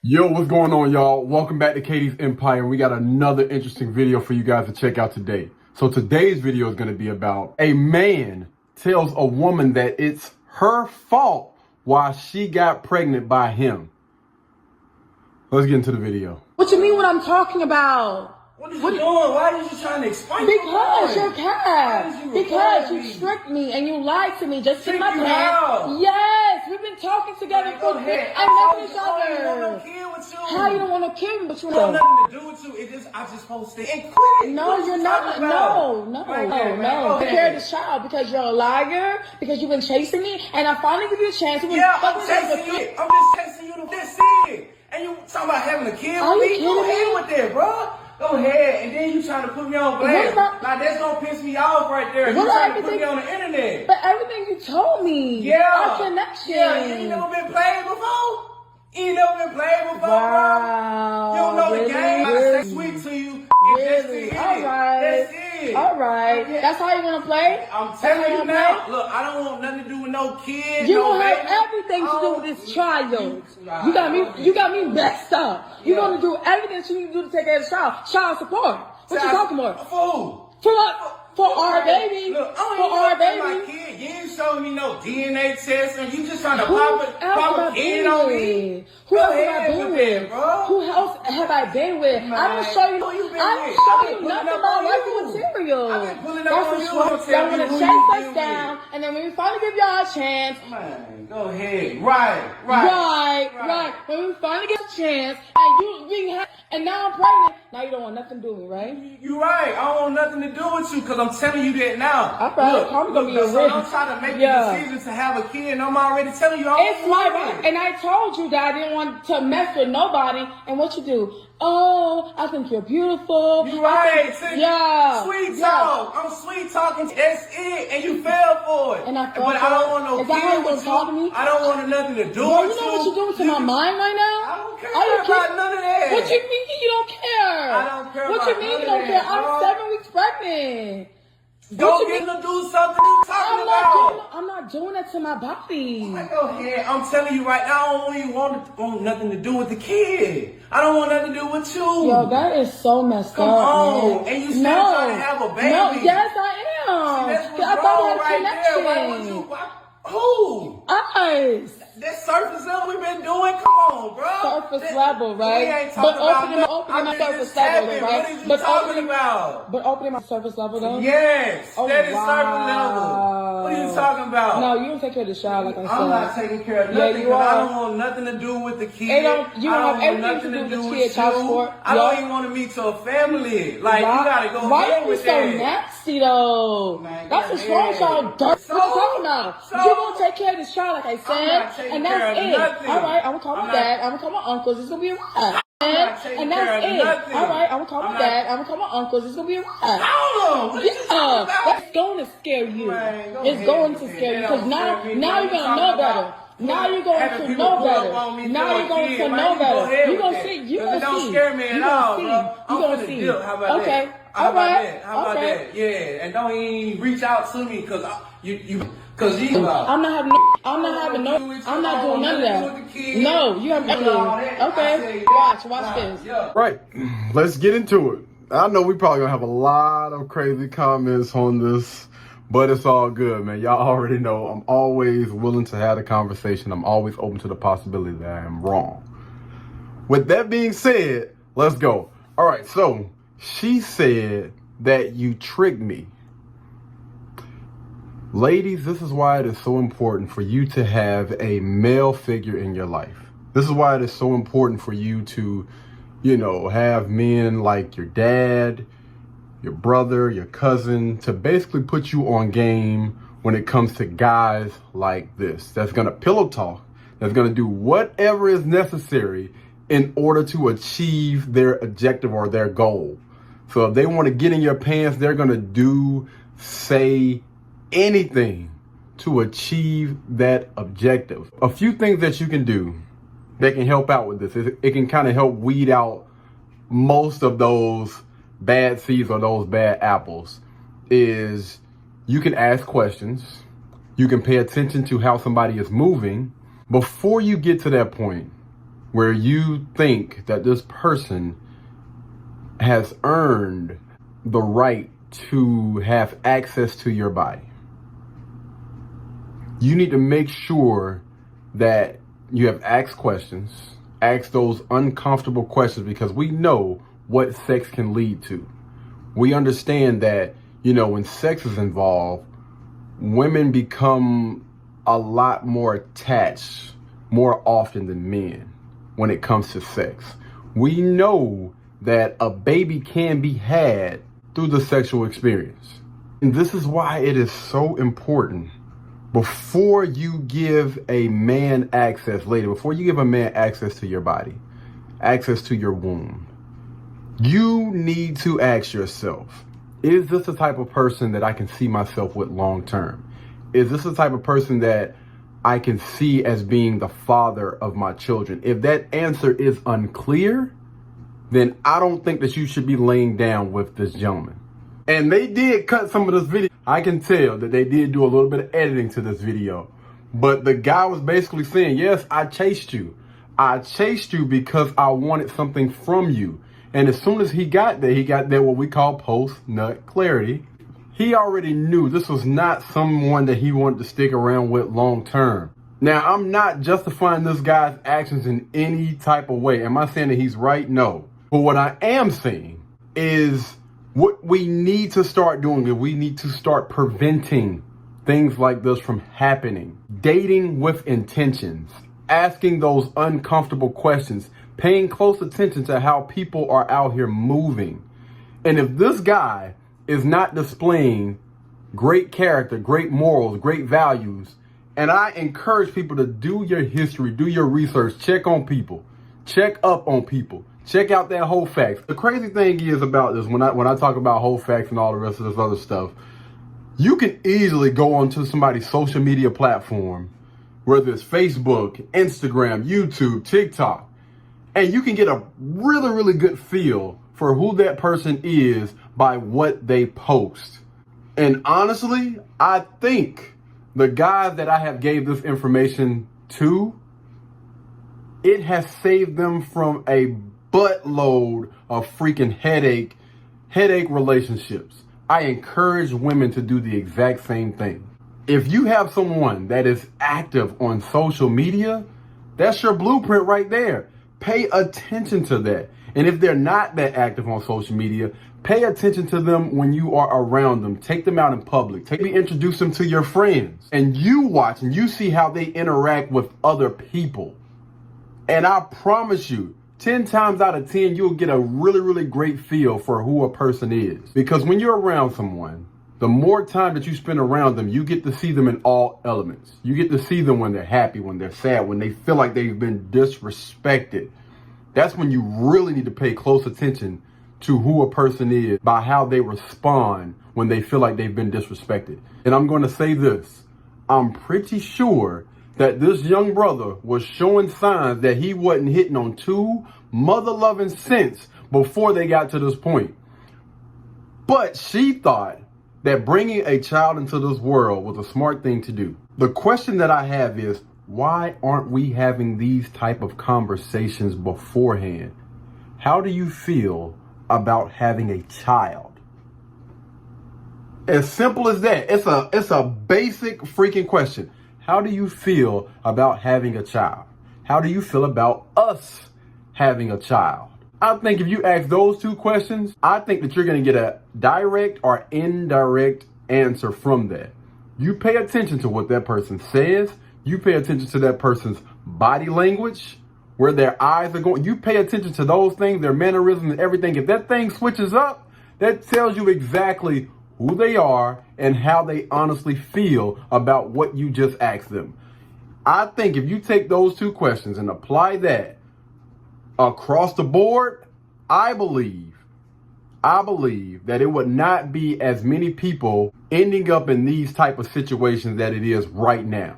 Yo, what's going on, y'all? Welcome back to Katie's Empire, and we got another interesting video for you guys to check out today. So today's video is going to be about a man tells a woman that it's her fault why she got pregnant by him. Let's get into the video. What you mean what I'm talking about? What are you doing? Why are you just trying to explain? Because you're cat. Because you tricked me and you lied to me just in my pants. Yes, we've been talking together for years. I met each other. How you don't want to kill me, but you know nothing to do with you. It just I just posted and quit. No, you're not. No. Take care of the child because you're a liar. Because you've been chasing me, and I finally give you a chance. Yeah, I'm chasing you. I'm just chasing you to this it. And you talking about having a kid with me? Go ahead with that, bro. Go ahead, and then you trying to put me on blast. Now that's gonna piss me off right there. You trying to put me on the internet. But everything you told me, our connection. Yeah, you ain't never been played before. You ain't never been played before, wow, bro. You don't know really? the game. Really? I say sweet to you. Really? All right. That's it. All right. That's how you wanna play? I'm telling you now. Look, I don't want nothing to do with no kids. You don't have everything to do with this child. You got me messed up. You gonna do everything that you need to do to take care of the child. Child support. What you talking about? For what? For our baby. Look, for our baby. My kid. You ain't showing me no DNA test, and you just trying to pop a kid on me. Who else have I been with? Who else have I been with? I didn't show you nothing about life material. That's what y'all want to chase us down, and then when we finally give y'all a chance. Man, go ahead. Right. When we finally get a chance, and now I'm pregnant. Now you don't want nothing to do with me, right? You right. I don't want nothing to do with you because I'm telling you that now. All right. I'm trying to make the decision to have a kid, and I'm already telling you. It's my right. And I told you that I didn't want to mess with nobody. And what you do? Oh, I think you're beautiful. You right. Sweet talk. I'm sweet talking. That's it. And you fell for it. And I fell but for I don't want no Is that how you with you. Talk to me? I don't want nothing to do with you. You know what you're doing to my mind right now? I don't care about none of that. What you mean you don't care? I don't care What you mean you don't care? I'm 7 weeks pregnant. Go get to do something you talking about. I'm not doing that to my body. Go ahead. I'm telling you right now, I don't even want nothing to do with the kid. I don't want nothing to do with you. Yo, that is so messed up. Come on. And you still trying to have a baby. No, yes, I am. See, that's what's I thought we had a connection. connection. Who? Us. That surface level we've been doing? Come on, bro. Surface level, right? We ain't talking opening my surface level, right? What are you talking about? But opening my surface level, though? Yes. Oh, that is surface level. What are you talking about? No, you don't take care of the child, like I said. I'm not taking care of nothing because I don't want nothing to do with the kid. You don't have everything to do with the kid, child support. I don't even want to meet your family. Like, you gotta go ahead with that. Why are you so nasty, though? Man, that's what's wrong with y'all dirt. What you talking about? You gonna take care of this child, like I said, and that's it. All right, I'm gonna call my dad. I'm gonna call my uncles. It's gonna be a wrap. And that's it. All right, I'm gonna call my dad. I'm gonna call my uncles. It's gonna be a wrap. That's going to scare you. It's going to scare you because now you're gonna know better. Now you're going to know better. Now you're going to know better. You're gonna see. You're gonna see. Don't scare me at all, bro. You're gonna see. Okay. How about that? Yeah, and don't even reach out to me because I'm not doing none of that. No, you have nothing. Okay, watch this. Right, let's get into it. I know we probably gonna have a lot of crazy comments on this, but it's all good, man. Y'all already know I'm always willing to have a conversation. I'm always open to the possibility that I am wrong. With that being said, let's go. All right, so she said that you tricked me. Ladies, this is why it is so important for you to have a male figure in your life. This is why it is so important for you to, have men like your dad, your brother, your cousin, to basically put you on game when it comes to guys like this. That's going to pillow talk. That's going to do whatever is necessary in order to achieve their objective or their goal. So if they want to get in your pants, they're going to say anything to achieve that objective. A few things that you can do that can help out with this. It can kind of help weed out most of those bad seeds or those bad apples. Is you can ask questions. You can pay attention to how somebody is moving. Before you get to that point, where you think that this person has earned the right to have access to your body. You need to make sure that you have asked questions, ask those uncomfortable questions, because we know what sex can lead to. We understand that, when sex is involved, women become a lot more attached more often than men when it comes to sex. We know that a baby can be had through the sexual experience. And this is why it is so important, before you give a man access later, before you give a man access to your body, access to your womb, you need to ask yourself, is this the type of person that I can see myself with long term? Is this the type of person that I can see as being the father of my children? If that answer is unclear, then I don't think that you should be laying down with this gentleman. And they did cut some of this video. I can tell that they did do a little bit of editing to this video. But the guy was basically saying, yes, I chased you. I chased you because I wanted something from you. And as soon as he got there what we call post-nut clarity. He already knew this was not someone that he wanted to stick around with long term. Now, I'm not justifying this guy's actions in any type of way. Am I saying that he's right? No. But what I am saying is what we need to start doing is we need to start preventing things like this from happening. Dating with intentions, asking those uncomfortable questions, paying close attention to how people are out here moving. And if this guy is not displaying great character, great morals, great values, and I encourage people to do your history, do your research, check on people, check up on people, check out their whole facts. The crazy thing is about this, when I talk about whole facts and all the rest of this other stuff, you can easily go onto somebody's social media platform, whether it's Facebook, Instagram, YouTube, TikTok, and you can get a really, really good feel for who that person is by what they post. And honestly, I think the guys that I have gave this information to, it has saved them from a buttload of freaking headache relationships. I encourage women to do the exact same thing. If you have someone that is active on social media, that's your blueprint right there. Pay attention to that. And if they're not that active on social media, pay attention to them when you are around them. Take them out in public. Introduce them to your friends. And you watch and you see how they interact with other people. And I promise you, 10 times out of 10, you'll get a really, really great feel for who a person is. Because when you're around someone, the more time that you spend around them, you get to see them in all elements. You get to see them when they're happy, when they're sad, when they feel like they've been disrespected. That's when you really need to pay close attention to who a person is by how they respond when they feel like they've been disrespected. And I'm going to say this. I'm pretty sure that this young brother was showing signs that he wasn't hitting on two mother-loving cents before they got to this point. But she thought that bringing a child into this world was a smart thing to do. The question that I have is, why aren't we having these type of conversations beforehand? How do you feel about having a child? As simple as that. It's a basic freaking question. How do you feel about having a child? How do you feel about us having a child? I think if you ask those two questions, I think that you're going to get a direct or indirect answer from that. You pay attention to what that person says. You pay attention to that person's body language, where their eyes are going. You pay attention to those things, their mannerisms and everything. If that thing switches up, that tells you exactly who they are and how they honestly feel about what you just asked them. I think if you take those two questions and apply that across the board, I believe that it would not be as many people ending up in these type of situations that it is right now.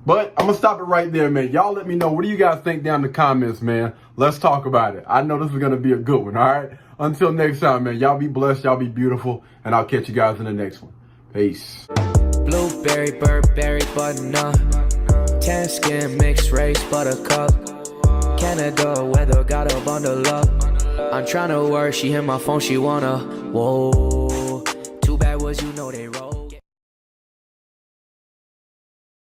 But I'm going to stop it right there, man. Y'all let me know. What do you guys think down in the comments, man? Let's talk about it. I know this is going to be a good one, all right? Until next time, man. Y'all be blessed. Y'all be beautiful. And I'll catch you guys in the next one. Peace. Blueberry, Burberry, button up. Tan skin, mixed race, buttercup. Canada weather, gotta bundle up. I'm tryna work, she hit my phone, she wanna. Whoa, too bad was you know they roll.